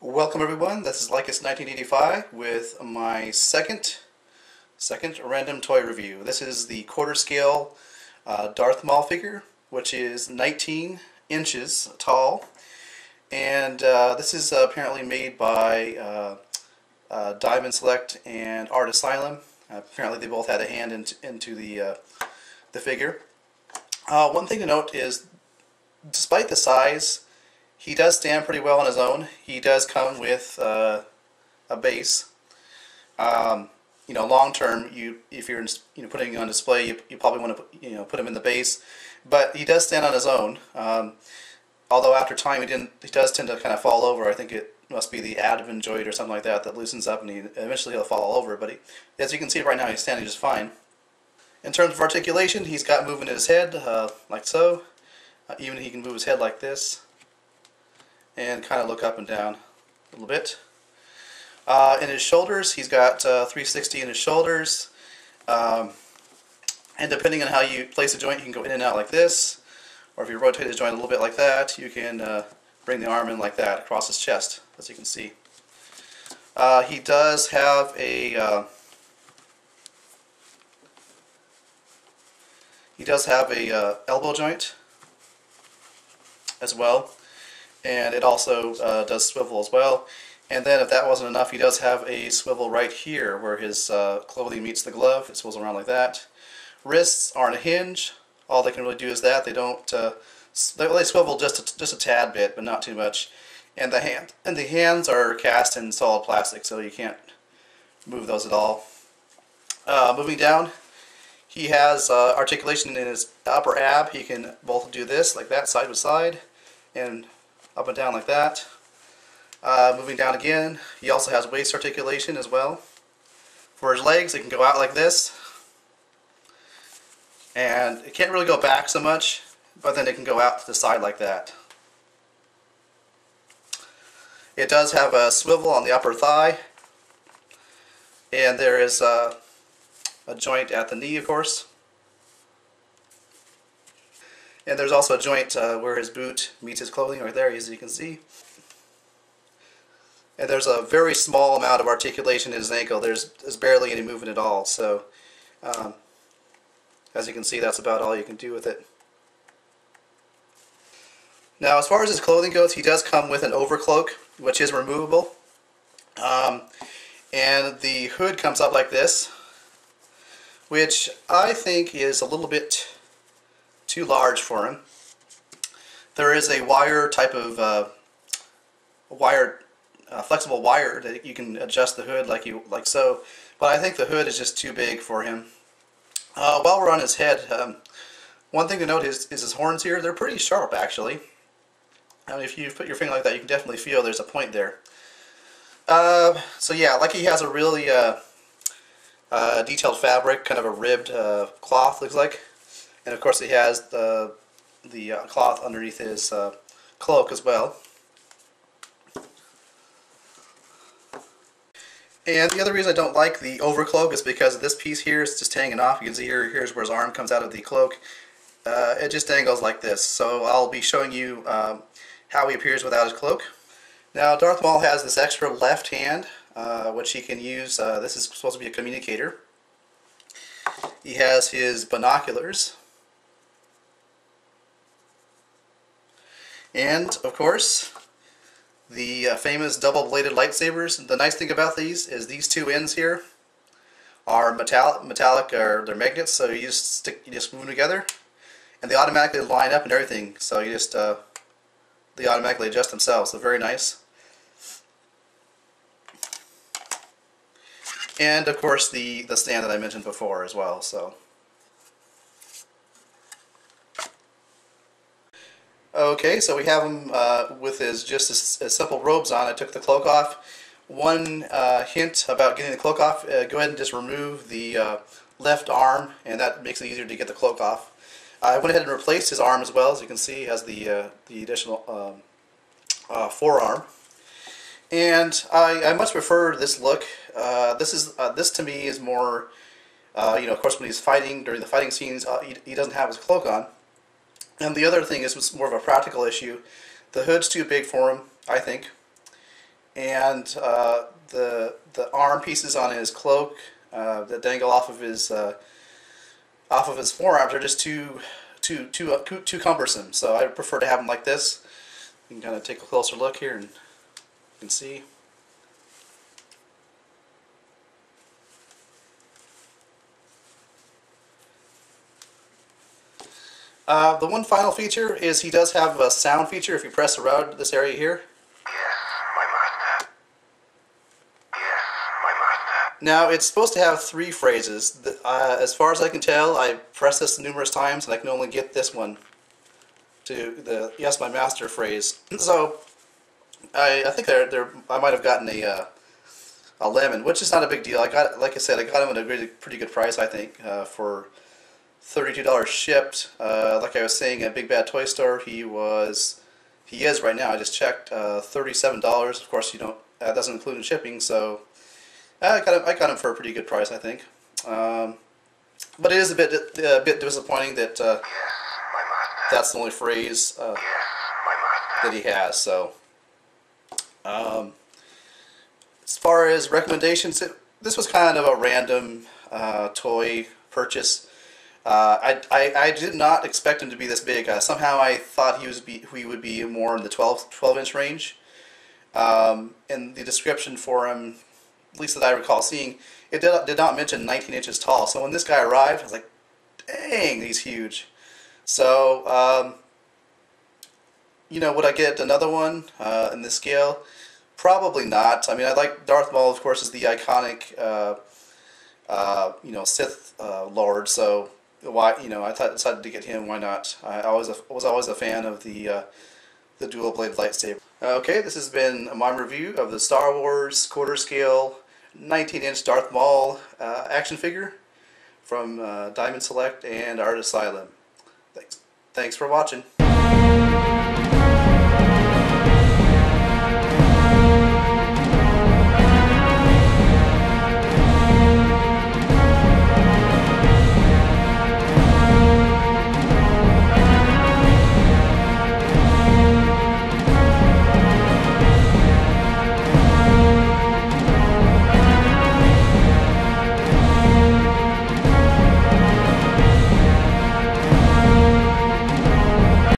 Welcome everyone, this is Lycus1985 with my second random toy review. This is the quarter scale Darth Maul figure, which is 19 inches tall, and this is apparently made by Diamond Select and Art Asylum. Apparently they both had a hand into the figure. One thing to note is, despite the size, he does stand pretty well on his own. He does come with a base. Long term, if you're putting him on display, you probably want to put him in the base. But he does stand on his own. Although after time he does tend to kind of fall over. I think it must be the admin joint or something like that loosens up, and eventually he'll fall over. But as you can see right now, he's standing just fine. In terms of articulation, he's got movement in his head like so. Even he can move his head like this, and kind of look up and down a little bit. In his shoulders, he's got 360 in his shoulders, and depending on how you place the joint, you can go in and out like this, or if you rotate his joint a little bit like that, you can bring the arm in like that across his chest, as you can see. He does have a elbow joint as well, and it also does swivel as well. And then if that wasn't enough, he does have a swivel right here where his clothing meets the glove. It swivels around like that. Wrists are on a hinge. All they can really do is that. They don't they swivel just a tad bit, but not too much. And the hands are cast in solid plastic, so you can't move those at all. Moving down, he has articulation in his upper ab. He can both do this like that, side to side, and up and down like that. Moving down again, he also has waist articulation as well. For his legs, it can go out like this, and it can't really go back so much, but then it can go out to the side like that. It does have a swivel on the upper thigh, and there is a joint at the knee, of course. And there's also a joint where his boot meets his clothing right there, as you can see. And there's a very small amount of articulation in his ankle. There's barely any movement at all. So, as you can see, that's about all you can do with it. Now, as far as his clothing goes, he does come with an overcloak, which is removable. And the hood comes up like this, which I think is a little bit too large for him. There is a wire type of flexible wire that you can adjust the hood like so, but I think the hood is just too big for him. While we're on his head, one thing to note is his horns here. They're pretty sharp, actually. I mean, if you put your finger like that, you can definitely feel there's a point there. So yeah, like he has a really detailed fabric, kind of a ribbed cloth, looks like. And of course he has the cloth underneath his cloak as well. And the other reason I don't like the overcloak is because this piece here is just hanging off. You can see here's where his arm comes out of the cloak. It just dangles like this. So I'll be showing you how he appears without his cloak. Now, Darth Maul has this extra left hand, which he can use. This is supposed to be a communicator. He has his binoculars. And, of course, the famous double-bladed lightsabers. The nice thing about these is these two ends here are metallic, or they're magnets, so you just move them together, and they automatically line up and everything. So you just they automatically adjust themselves. So very nice. And of course the stand that I mentioned before as well. So. Okay, so we have him with his just as simple robes on. I took the cloak off. One hint about getting the cloak off, go ahead and just remove the left arm, and that makes it easier to get the cloak off. I went ahead and replaced his arm as well. As you can see, he has the additional forearm. And I much prefer this look. This to me is more, of course when he's fighting, during the fighting scenes, he doesn't have his cloak on. And the other thing is more of a practical issue. The hood's too big for him, I think. and the arm pieces on his cloak that dangle off of his forearms are just too cumbersome. So I prefer to have them like this. You can kind of take a closer look here, and you can see. The one final feature is he does have a sound feature if you press around this area here. Now, it's supposed to have 3 phrases. As far as I can tell, I pressed this numerous times, and I can only get this one to the "Yes, my master" phrase. So, I think I might have gotten a lemon, which is not a big deal. Like I said, I got him at a pretty good price, I think, for $32 shipped. Like I was saying at Big Bad Toy Store, he is right now. I just checked, $37. Of course, that doesn't include shipping, so. I got him for a pretty good price, I think. But it is a bit disappointing that that's the only phrase that he has. So, as far as recommendations, this was kind of a random toy purchase. I did not expect him to be this big. Somehow I thought he would be more in the 12-inch range. In the description for him, at least that I recall seeing, it did not mention 19 inches tall. So when this guy arrived, I was like, dang, he's huge. So, would I get another one in this scale? Probably not. I mean, I like Darth Maul, of course, is the iconic, Sith Lord. So why, I decided to get him. Why not? I was always a fan of the dual blade lightsaber. Okay, this has been my review of the Star Wars quarter scale 19-inch Darth Maul action figure from Diamond Select and Art Asylum. Thanks for watching.